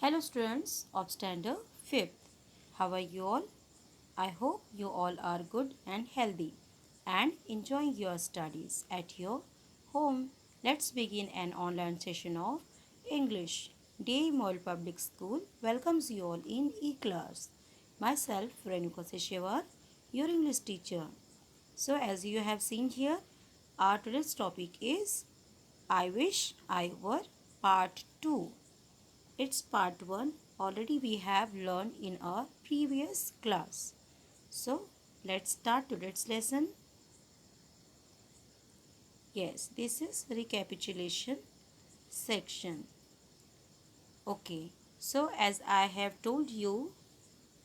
Hello students of standard 5th. How are you all? I hope you all are good and healthy and enjoying your studies at your home. Let's begin an online session of English. DA Mall Public School welcomes you all in e-class. Myself, Renuka Seshewar, your English teacher. So as you have seen here, our today's topic is I Wish I Were Part 2. It's part 1. Already we have learned in our previous class. So let's start today's lesson. Yes, this is recapitulation section. Okay. So as I have told you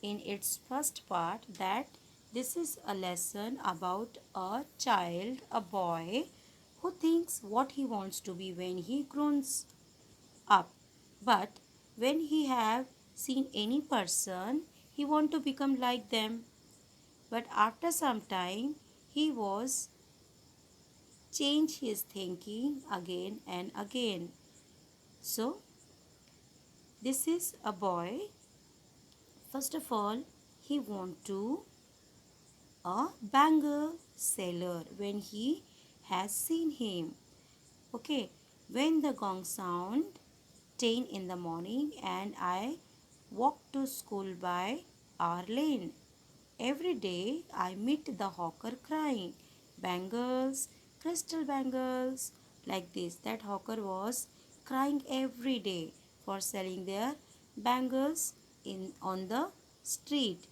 in its first part that this is a lesson about a child, a boy who thinks what he wants to be when he grows up, but when he have seen any person he want to become like them, but after some time he was change his thinking again and again. So this is a boy. First of all, he want to a bangle seller when he has seen him. Okay, when the gong sound 10 in the morning and I walk to school by our lane. Every day I meet the hawker crying, bangles, crystal bangles, like this. That hawker was crying every day for selling their bangles in on the street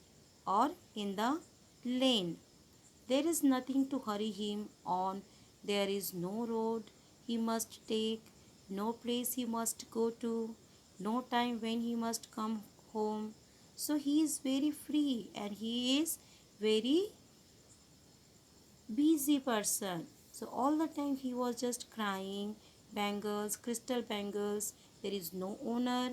or in the lane. There is nothing to hurry him on. There is no road he must take, no place he must go to, no time when he must come home. So he is very free and he is very busy person. So all the time he was just crying, bangles, crystal bangles. There is no owner.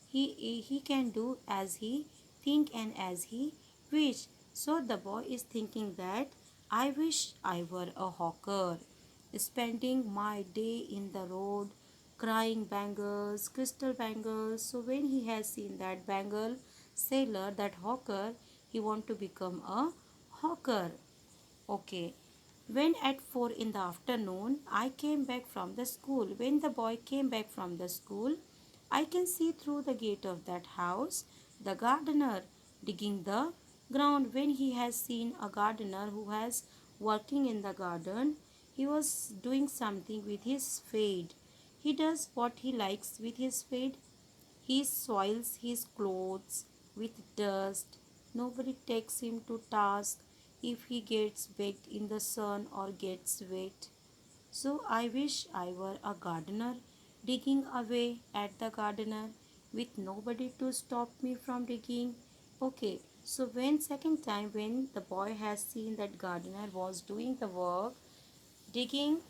He can do as he think and as he wish. So the boy is thinking that I wish I were a hawker, spending my day in the road, crying bangles, crystal bangles. So when he has seen that bangle seller, that hawker, he want to become a hawker. Okay. When at 4 in the afternoon I came back from the school, when the boy came back from the school, I can see through the gate of that house the gardener digging the ground. When he has seen a gardener who has working in the garden, he was doing something with his spade. He does what he likes with his spade. He soils his clothes with dust. Nobody takes him to task if he gets baked in the sun or gets wet. So I wish I were a gardener, digging away at the gardener with nobody to stop me from digging. Okay, so when second time when the boy has seen that gardener was doing the work, digging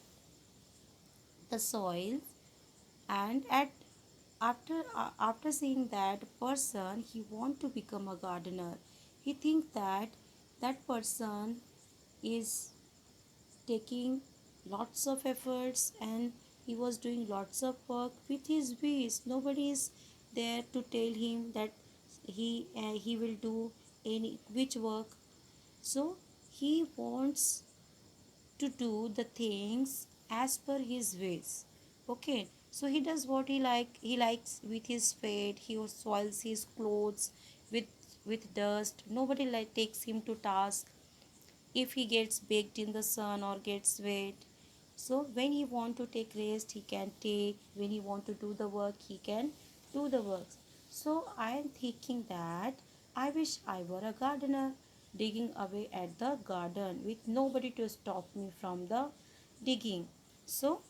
the soil, and at after seeing that person he want to become a gardener. He think that that person is taking lots of efforts and he was doing lots of work with his bees. Nobody is there to tell him that he will do any which work. So he wants to do the things as per his ways. Okay, so he does what he likes with his spade. He soils his clothes with dust. Nobody like takes him to task if he gets baked in the sun or gets wet. So when he want to take rest he can take, when he want to do the work he can do the work. So I am thinking that I wish I were a gardener, digging away at the garden with nobody to stop me from the digging. So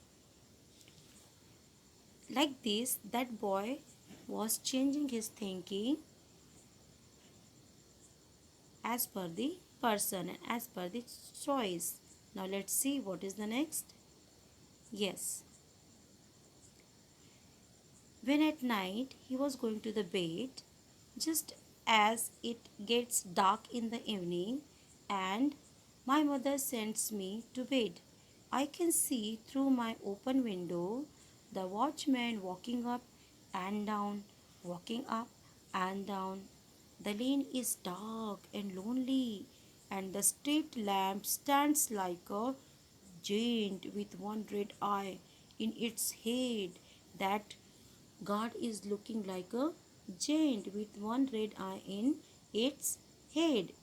like this that boy was changing his thinking as per the person and as per the choice. Now let's see what is the next. Yes, when at night he was going to the bed, just as it gets dark in the evening and my mother sends me to bed, I can see through my open window the watchman walking up and down. walking up and down. The lane is dark and lonely, and the street lamp stands like a giant with one red eye in its head. That God is looking like a giant with one red eye in its head.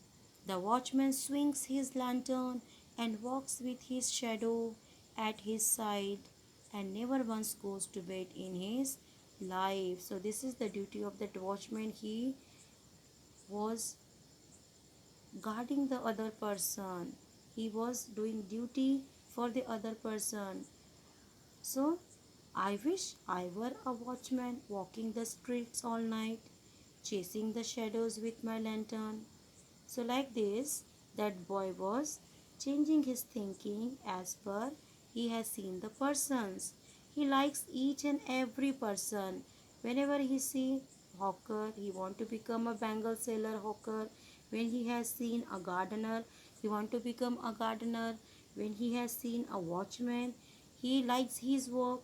The watchman swings his lantern and walks with his shadow at his side and never once goes to bed in his life. So, this is the duty of that watchman. He was guarding the other person, he was doing duty for the other person. So, I wish I were a watchman walking the streets all night, chasing the shadows with my lantern. So, like this, that boy was changing his thinking as per he has seen the persons. He likes each and every person. Whenever he see hawker, he want to become a bangle seller hawker. When he has seen a gardener, he want to become a gardener. When he has seen a watchman, he likes his work,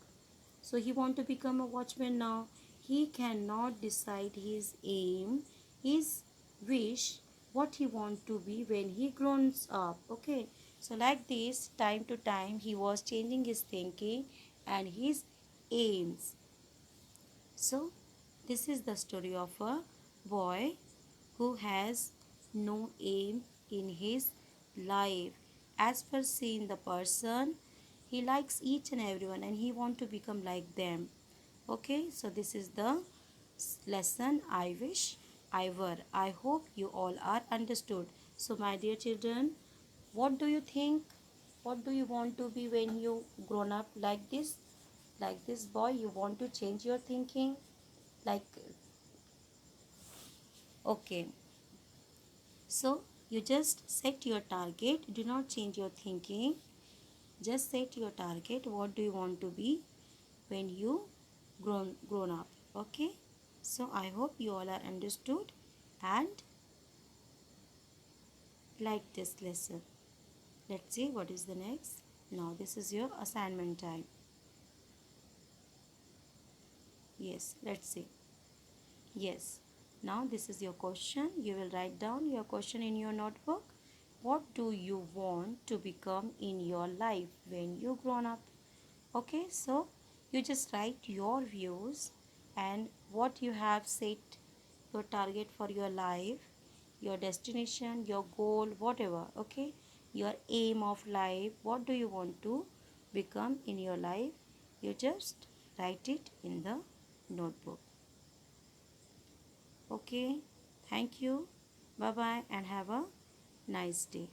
so he want to become a watchman now. He cannot decide his aim, his wish, what he want to be when he grows up. Okay, so like this, time to time he was changing his thinking and his aims. So this is the story of a boy who has no aim in his life. As per seeing the person, he likes each and everyone and he want to become like them. Okay, so this is the lesson I wish I were. I hope you all are understood. So my dear children, what do you think? What do you want to be when you grown up like this? Like this boy, you want to change your thinking? Like, okay. So you just set your target. Do not change your thinking. Just set your target. What do you want to be when you grown up? Okay. So I hope you all are understood and like this lesson. Let's see what is the next. Now this is your assignment time. Yes, let's see. Yes. Now this is your question. You will write down your question in your notebook. What do you want to become in your life when you grown up? Okay, so you just write your views and what you have set your target for your life, your destination, your goal, whatever. Okay, your aim of life. What do you want to become in your life? You just write it in the notebook. Okay, thank you. Bye bye and have a nice day.